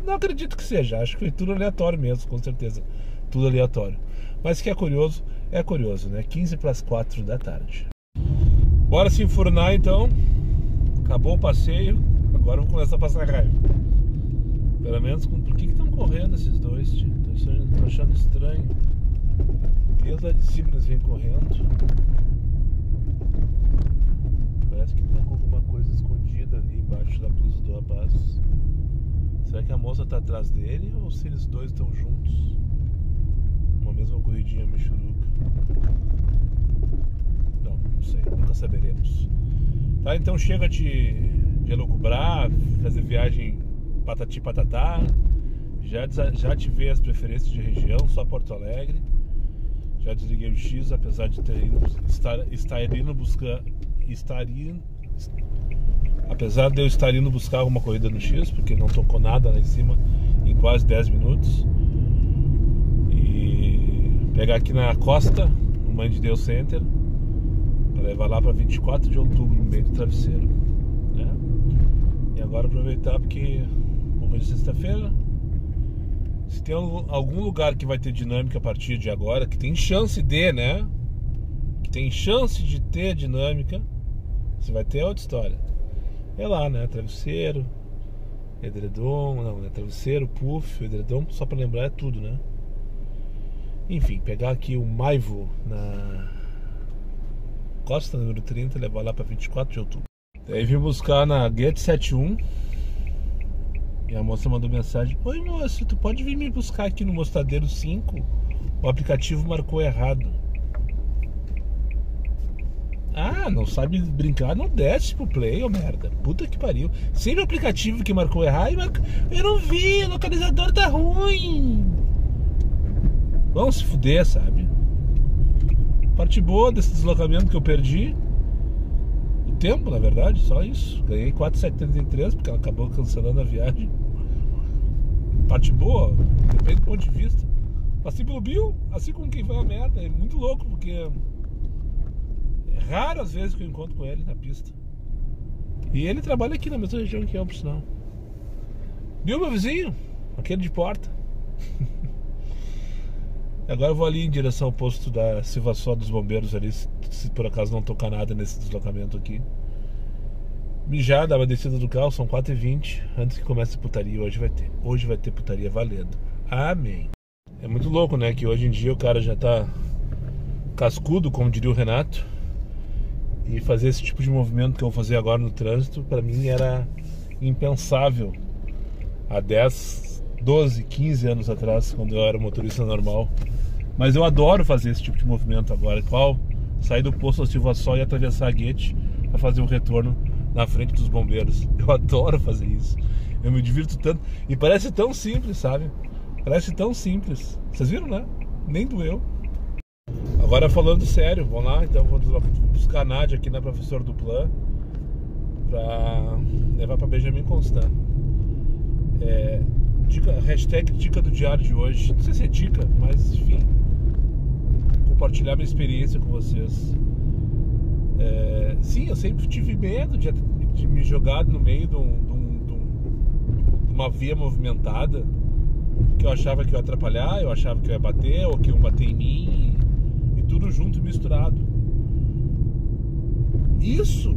Não acredito que seja. Acho que foi tudo aleatório mesmo, com certeza. Tudo aleatório. Mas que é curioso, né? 15:45 da tarde. Bora se enfurnar então. Acabou o passeio. Agora vamos começar a passar raiva. Pelo menos por que estão correndo esses dois, tio? Tô achando estranho. Desde lá de cima eles vêm correndo. Parece que tá com alguma coisa escondida ali embaixo da blusa do rapaz. Será que a moça tá atrás dele ou se eles dois estão juntos? Uma mesma corridinha michuruca. Não sei, nunca saberemos. Tá, então chega de elucubrar, fazer viagem patati patatá. Já ativei as preferências de região, só Porto Alegre. Já desliguei o X, apesar de apesar de eu estar indo buscar alguma corrida no X, porque não tocou nada lá em cima em quase 10 minutos. E pegar aqui na Costa, no Mãe de Deus Center, para levar lá para 24 de outubro, no meio do Travesseiro, né? E agora aproveitar porque hoje é sexta-feira. Se tem algum lugar que vai ter dinâmica a partir de agora, que tem chance de, né? Que tem chance de ter dinâmica, você vai ter outra história. É lá, né? Travesseiro, edredom, não, né? Travesseiro, puff, edredom, só pra lembrar é tudo, né? Enfim, pegar aqui o Maivo na Costa número 30 e levar lá pra 24 de outubro. Daí vim buscar na Gate 71. E a moça mandou mensagem: oi moço, tu pode vir me buscar aqui no Mostadeiro 5? O aplicativo marcou errado. Ah, não sabe brincar, não desce pro play, ô merda. Puta que pariu. Sempre o aplicativo que marcou errado. Eu não vi, o localizador tá ruim. Vamos se fuder, sabe? Parte boa desse deslocamento que eu perdi o tempo, na verdade, só isso. Ganhei 4,73 porque ela acabou cancelando a viagem. Parte boa, depende do ponto de vista. Passei pelo Bill, assim como quem vai a merda. É muito louco, porque é raro as vezes que eu encontro com ele na pista. E ele trabalha aqui na mesma região que eu, por sinal. Bill, meu vizinho, aquele de porta. Agora eu vou ali em direção ao posto da Silva Só dos Bombeiros ali, se por acaso não tocar nada nesse deslocamento aqui. Mijar, dar uma descida do carro, são 4h20, antes que comece a putaria. Hoje vai ter putaria valendo. Amém. É muito louco, né, que hoje em dia o cara já tá cascudo, como diria o Renato. E fazer esse tipo de movimento que eu vou fazer agora no trânsito, pra mim era impensável há 10, 12, 15 anos atrás, quando eu era motorista normal. Mas eu adoro fazer esse tipo de movimento agora. Qual? Sair do posto da Silva Só e atravessar a Guete para fazer um retorno na frente dos bombeiros. Eu adoro fazer isso. Eu me divirto tanto. E parece tão simples, sabe? Parece tão simples. Vocês viram, né? Nem doeu. Agora falando sério, vamos lá. Então vou buscar a Nádia aqui na Professor Duplan para levar para Benjamin Constant. Hashtag dica do diário de hoje. Não sei se é dica, mas enfim, compartilhar minha experiência com vocês. Sim, eu sempre tive medo de me jogar no meio de uma via movimentada, porque eu achava que eu ia atrapalhar, eu achava que eu ia bater, ou que iam bater em mim, e tudo junto e misturado. Isso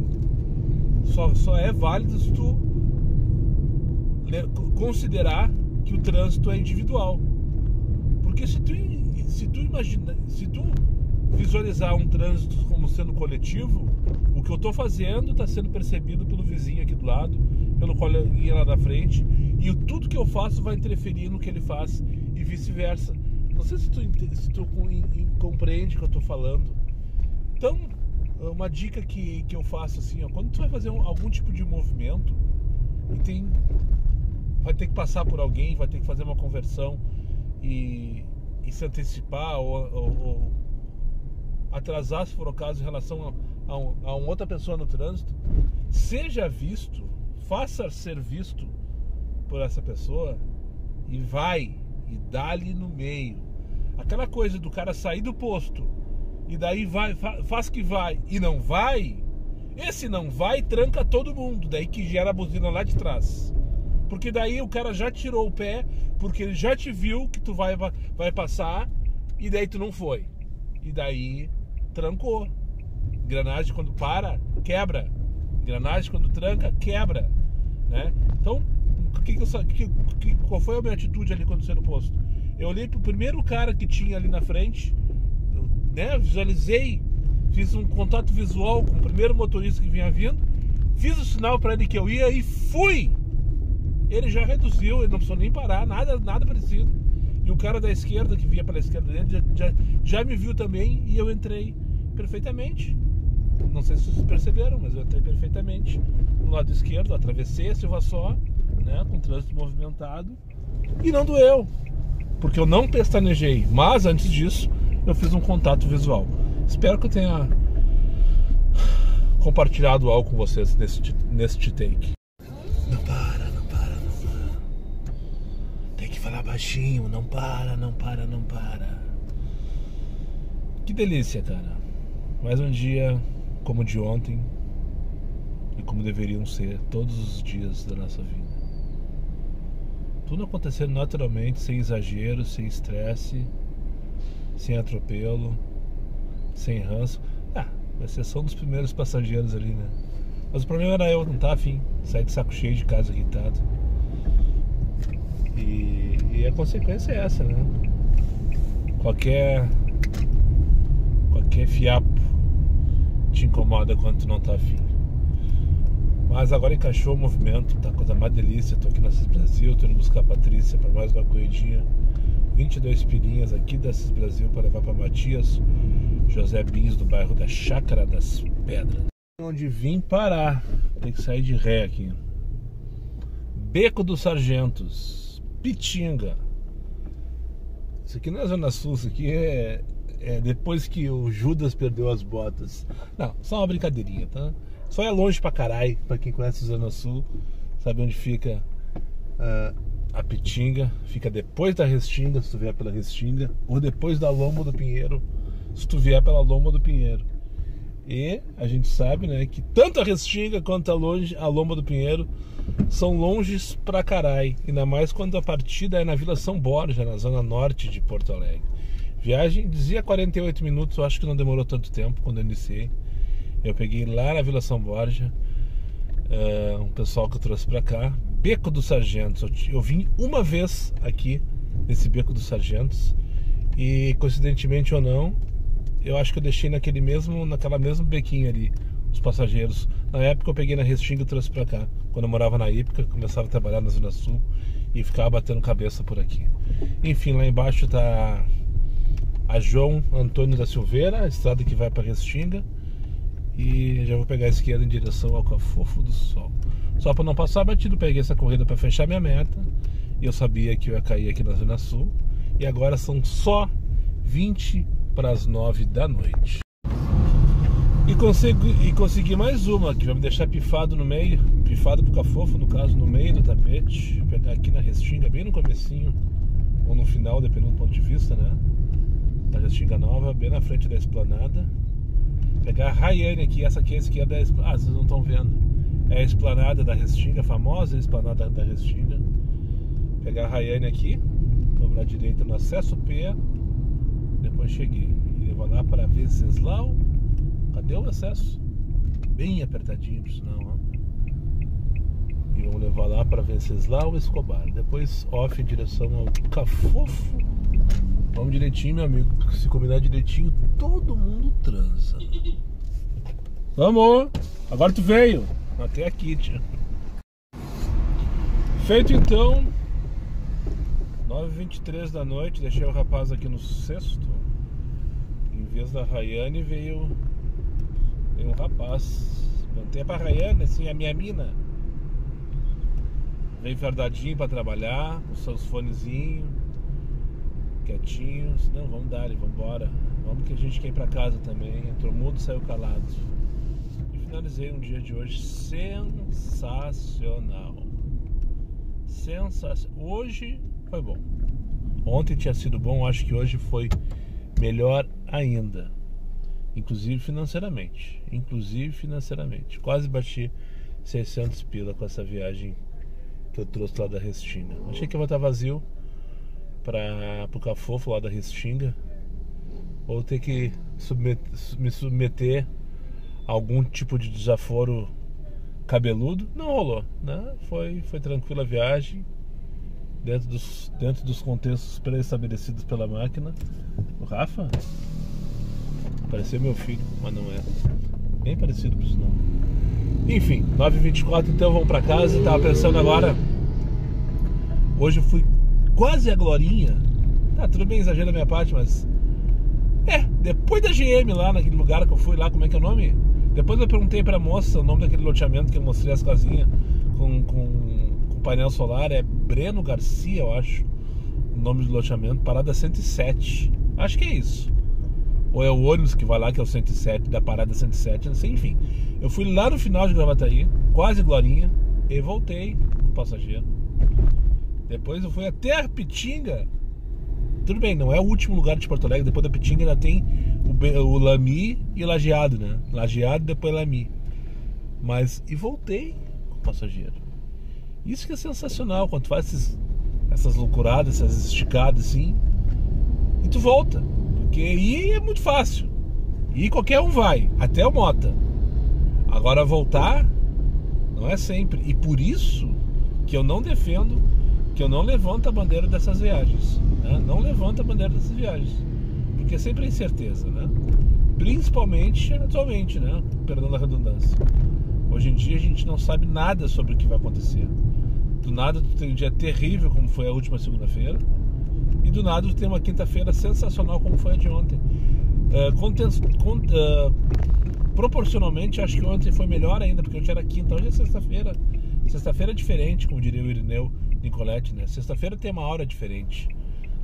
só é válido se tu considerar que o trânsito é individual. Porque se tu visualizar um trânsito como sendo coletivo, o que eu estou fazendo está sendo percebido pelo vizinho aqui do lado, pelo coleguinha lá da frente, e tudo que eu faço vai interferir no que ele faz e vice-versa. Não sei se tu compreende o que eu estou falando. Então, uma dica que eu faço assim, ó, quando tu vai fazer algum tipo de movimento e vai ter que passar por alguém, vai ter que fazer uma conversão e se antecipar ou atrasar, se for o caso, em relação a uma outra pessoa no trânsito, seja visto, faça ser visto por essa pessoa e dá-lhe no meio. Aquela coisa do cara sair do posto e daí faz que vai e não vai, esse não vai tranca todo mundo, daí que gera a buzina lá de trás. Porque daí o cara já tirou o pé, porque ele já te viu que tu vai passar e daí tu não foi. E daí trancou. Engrenagem quando para, quebra. Engrenagem quando tranca, quebra, né? Então, qual foi a minha atitude ali quando saí no posto? Eu olhei pro primeiro cara que tinha ali na frente, né? Visualizei, fiz um contato visual com o primeiro motorista que vinha vindo, fiz o sinal para ele que eu ia e fui. Ele já reduziu, ele não precisou nem parar, nada parecido. E o cara da esquerda, que vinha pela esquerda dele, já me viu também e eu entrei perfeitamente. Não sei se vocês perceberam, mas eu entrei perfeitamente no lado esquerdo, atravessei a Silva Só, né, com trânsito movimentado, e não doeu, porque eu não pestanejei. Mas antes disso, eu fiz um contato visual. Espero que eu tenha compartilhado algo com vocês neste take. Não para. Tem que falar baixinho, não para. Que delícia, cara. Mais um dia como o de ontem e como deveriam ser todos os dias da nossa vida. Tudo acontecendo naturalmente, sem exagero, sem estresse, sem atropelo, sem ranço. Com exceção dos primeiros passageiros ali, né? Mas o problema era eu, não tá afim. Sair de saco cheio de casa irritado. E a consequência é essa, né? Qualquer fiapo te incomoda quando tu não tá afim. Mas agora encaixou o movimento, tá coisa mais delícia. Tô aqui na Assis Brasil, tô indo buscar a Patrícia para mais uma corridinha. 22 pilinhas aqui da Assis Brasil para levar para Matias José Bins, do bairro da Chácara das Pedras. Onde vim parar, tem que sair de ré aqui. Beco dos Sargentos, Pitinga. Isso aqui não é Zona Sul, isso aqui é depois que o Judas perdeu as botas. Não, só uma brincadeirinha, tá? Só é longe pra caralho, pra quem conhece Zona Sul, sabe onde fica a Pitinga. Fica depois da Restinga, se tu vier pela Restinga, ou depois da Lomba do Pinheiro, se tu vier pela Lomba do Pinheiro. E a gente sabe, né, que tanto a Restinga quanto a Lomba do Pinheiro são longes pra caralho, ainda mais quando a partida é na Vila São Borja, na zona norte de Porto Alegre. Viagem dizia 48 minutos, eu acho que não demorou tanto tempo quando eu iniciei. Eu peguei lá na Vila São Borja, um pessoal que eu trouxe pra cá, Beco dos Sargentos. Eu vim uma vez aqui nesse Beco dos Sargentos e, coincidentemente ou não, eu acho que eu deixei naquela mesmo bequinho ali os passageiros. Na época eu peguei na Restinga e trouxe pra cá. Quando eu morava na Ípica, começava a trabalhar na Zona Sul e ficava batendo cabeça por aqui. Enfim, lá embaixo tá a João Antônio da Silveira, a estrada que vai para Restinga, e já vou pegar a esquerda em direção ao Cafofo do Sol. Só para não passar batido, peguei essa corrida para fechar minha meta, e eu sabia que eu ia cair aqui na Zona Sul, e agora são só 20 para as 9 da noite. E consegui mais uma que vai me deixar pifado no meio, pifado pro Cafofo, no caso, no meio do tapete. Vou pegar aqui na Restinga, bem no comecinho, ou no final, dependendo do ponto de vista, né? Da Restinga Nova, bem na frente da esplanada. Pegar a Rayane aqui, essa aqui é a esquerda, vocês não estão vendo. É a esplanada da Restinga, a famosa esplanada da Restinga. Pegar a Rayane aqui, dobrar a direita no acesso P, depois cheguei. E levar lá para Venceslau. Cadê o acesso? Bem apertadinho, por sinal, ó. E vamos levar lá para Venceslau Escobar. Depois off em direção ao Cafofo Vamos direitinho, meu amigo, porque se combinar direitinho, todo mundo transa. Vamos! Agora tu veio! Até aqui, tia. Feito então, 9h23 da noite, deixei o rapaz aqui no sexto. Em vez da Rayane veio um rapaz. Perguntei pra Rayane, assim, a minha mina. Veio fardadinho pra trabalhar, com seus fonezinhos, quietinhos. Não, vamos dar, vamos embora. Vamos que a gente quer ir pra casa também. Entrou mudo, saiu calado. E finalizei um dia de hoje sensacional. Hoje foi bom. Ontem tinha sido bom, acho que hoje foi melhor ainda. Inclusive financeiramente. Quase bati 600 pila com essa viagem que eu trouxe lá da Restinga. Achei que ia voltar vazio pro Cafofo lá da Restinga, ou ter que me submeter a algum tipo de desaforo cabeludo. Não rolou, né? Foi tranquila a viagem, dentro dos contextos pré-estabelecidos pela máquina. O Rafa parecia meu filho, mas não é. Bem parecido, por sinal. Enfim, 9h24, então vamos pra casa. Tava pensando agora, hoje eu fui quase a Glorinha. Tá, tudo bem, exagero da minha parte, mas depois da GM lá, naquele lugar que eu fui lá, como é que é o nome? Depois eu perguntei pra moça o nome daquele loteamento que eu mostrei as casinhas com painel solar. É Breno Garcia, eu acho o nome do loteamento. Parada 107, acho que é isso. Ou é o ônibus que vai lá, que é o 107, da parada 107, não sei, enfim. Eu fui lá no final de Gravataí, quase Glorinha, e voltei com o passageiro. Depois eu fui até a Pitinga. Tudo bem, não é o último lugar de Porto Alegre. Depois da Pitinga ainda tem o Lami e o Lajeado, né? Lajeado e depois Lami. E voltei com o passageiro. Isso que é sensacional, quando tu faz essas loucuradas, essas esticadas assim, e tu volta. Porque ir é muito fácil. Ir qualquer um vai, até o Mota. Agora voltar não é sempre. E por isso que eu não defendo, que eu não levanto a bandeira dessas viagens, né? Não levanto a bandeira dessas viagens, porque sempre é incerteza, né? Principalmente atualmente, né? Perdão a redundância. Hoje em dia a gente não sabe nada sobre o que vai acontecer. Do nada tu tem um dia terrível, como foi a última segunda-feira, e do nada tu tem uma quinta-feira sensacional, como foi a de ontem. Proporcionalmente, acho que ontem foi melhor ainda, porque hoje era quinta, hoje é sexta-feira. Sexta-feira é diferente, como diria o Irineu Nicoletti, né? Sexta-feira tem uma hora diferente.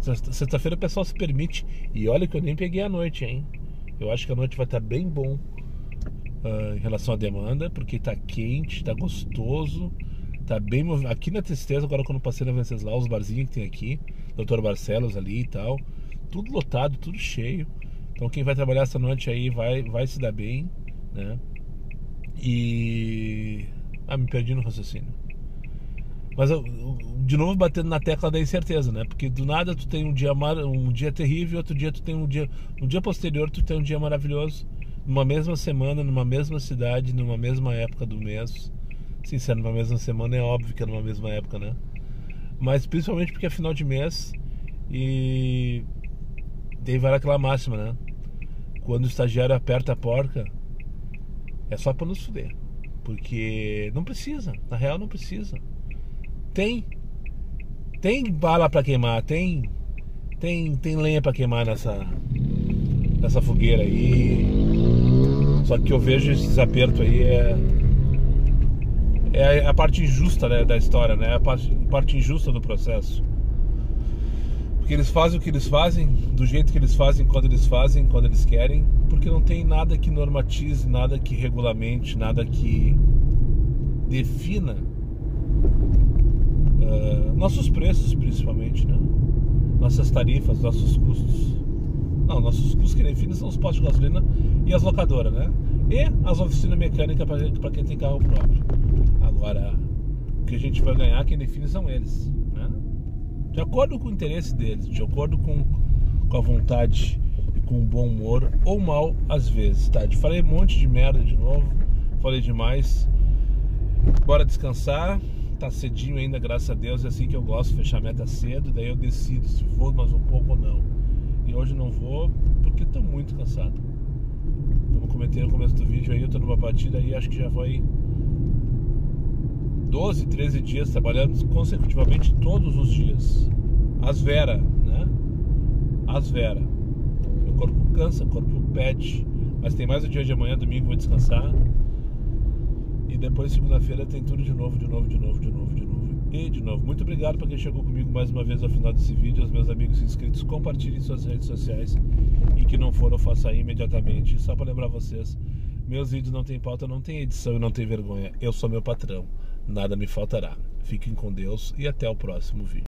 Sexta-feira o pessoal se permite. E olha que eu nem peguei a noite, hein? Eu acho que a noite vai estar bem bom em relação à demanda, porque tá quente, tá gostoso, tá bem. Aqui na Tristeza, agora quando eu passei na Venceslau, os barzinhos que tem aqui, Dr. Barcelos ali e tal, tudo lotado, tudo cheio. Então quem vai trabalhar essa noite aí vai se dar bem, né? E... me perdi no raciocínio. Mas eu, de novo batendo na tecla da incerteza, né? Porque do nada tu tem um dia terrível, outro dia tu tem no dia posterior tu tem um dia maravilhoso, numa mesma semana, numa mesma cidade, numa mesma época do mês. Sim, se é numa mesma semana é óbvio que é numa mesma época, né? Mas principalmente porque é final de mês e daí vai aquela máxima, né? Quando o estagiário aperta a porca, é só pra nos fuder. Porque não precisa, na real não precisa. Tem bala pra queimar, tem lenha pra queimar nessa fogueira aí. Só que eu vejo esse aperto aí é a parte injusta, né, da história, né? A parte injusta do processo. Porque eles fazem o que eles fazem, do jeito que eles fazem, quando eles querem, porque não tem nada que normatize, nada que regulamente, nada que defina nossos preços, principalmente, né? Nossas tarifas, nossos custos. Não, nossos custos que definem são os postos de gasolina e as locadoras, né? E as oficinas mecânicas para quem tem carro próprio. Agora, o que a gente vai ganhar, quem define são eles, né? De acordo com o interesse deles, de acordo com a vontade e com o bom humor, ou mal às vezes, tá? Falei um monte de merda de novo, falei demais. Bora descansar. Tá cedinho ainda, graças a Deus. É assim que eu gosto, fechar a meta cedo. Daí eu decido se vou mais um pouco ou não. E hoje não vou porque tô muito cansado. Como comentei no começo do vídeo aí, eu tô numa batida aí, acho que já vai 12, 13 dias trabalhando consecutivamente todos os dias. Às Vera, né? Às Vera. Meu corpo cansa, o corpo pede. Mas tem mais o dia de amanhã, domingo vou descansar. E depois segunda-feira tem tudo de novo. E de novo. Muito obrigado para quem chegou comigo mais uma vez ao final desse vídeo. Aos meus amigos inscritos, compartilhem suas redes sociais. E que não foram, faça aí imediatamente. Só para lembrar vocês, meus vídeos não tem pauta, não tem edição e não tem vergonha. Eu sou meu patrão. Nada me faltará. Fiquem com Deus e até o próximo vídeo.